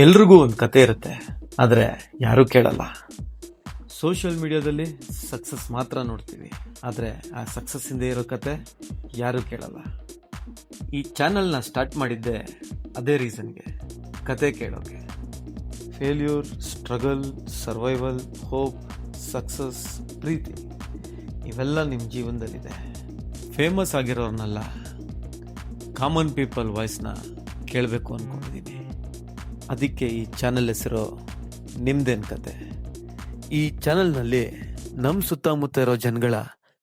ಎಲ್ರಿಗೂ ಒಂದು ಕತೆ ಇರುತ್ತೆ, ಆದರೆ ಯಾರೂ ಕೇಳಲ್ಲ. ಸೋಷಿಯಲ್ ಮೀಡಿಯಾದಲ್ಲಿ ಸಕ್ಸಸ್ ಮಾತ್ರ ನೋಡ್ತೀವಿ, ಆದರೆ ಆ ಸಕ್ಸಸ್ ಹಿಂದೆ ಇರೋ ಕತೆ ಯಾರೂ ಕೇಳಲ್ಲ. ಈ ಚಾನಲ್ನ ಸ್ಟಾರ್ಟ್ ಮಾಡಿದ್ದೆ ಅದೇ ರೀಸನ್ಗೆ, ಕತೆ ಕೇಳೋಕೆ. Failure, struggle, survival, hope, success, ಪ್ರೀತಿ ಇವೆಲ್ಲ ನಿಮ್ಮ ಜೀವನದಲ್ಲಿದೆ. ಫೇಮಸ್ ಆಗಿರೋರ್ನೆಲ್ಲ, ಕಾಮನ್ ಪೀಪಲ್ ವಾಯ್ಸ್ನ ಕೇಳಬೇಕು ಅಂದ್ಕೊಂಡಿದ್ದೀನಿ. ಅದಕ್ಕೆ ಈ ಚಾನಲ್ ಹೆಸರು ನಿಮ್ದೇನ್ ಕತೆ. ಈ ಚಾನಲ್ನಲ್ಲಿ ನಮ್ಮ ಸುತ್ತಮುತ್ತ ಇರೋ ಜನಗಳ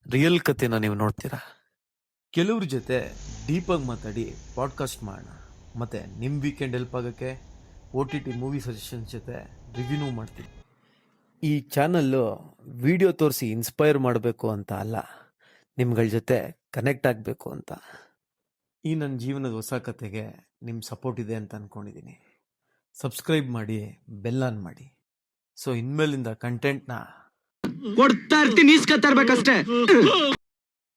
ರಿಯಲ್ ಕತೆನ ನೀವು ನೋಡ್ತೀರಾ. ಕೆಲವ್ರ ಜೊತೆ ಡೀಪಾಗಿ ಮಾತಾಡಿ ಪಾಡ್ಕಾಸ್ಟ್ ಮಾಡೋಣ, ಮತ್ತು ನಿಮ್ಮ ವೀಕೆಂಡ್ ಹೆಲ್ಪ್ ಆಗೋಕ್ಕೆ OTT ಮೂವಿ ಸಜೆಷನ್ಸ್ ಜೊತೆ ರಿವ್ಯೂನೂ ಮಾಡ್ತೀನಿ. ಈ ಚಾನಲ್ಲು ವಿಡಿಯೋ ತೋರಿಸಿ ಇನ್ಸ್ಪೈರ್ ಮಾಡಬೇಕು ಅಂತ ಅಲ್ಲ, ನಿಮ್ಗಳ ಜೊತೆ ಕನೆಕ್ಟ್ ಆಗಬೇಕು ಅಂತ. ಈ ನನ್ನ ಜೀವನದ ಹೊಸ ಕತೆಗೆ ನಿಮ್ಮ ಸಪೋರ್ಟ್ ಇದೆ ಅಂತ ಅಂದ್ಕೊಂಡಿದ್ದೀನಿ. ಸಬ್ಸ್ಕ್ರೈಬ್ ಮಾಡಿ, ಬೆಲ್ ಆನ್ ಮಾಡಿ. ಸೊ ಇನ್ಮೇಲಿಂದ ಕಂಟೆಂಟ್ನ ಕೊಡ್ತಾ ಇರ್ತೀನಿ, ಇಸ್ಕೊತಾ ಇರ್ಬೇಕಷ್ಟೇ.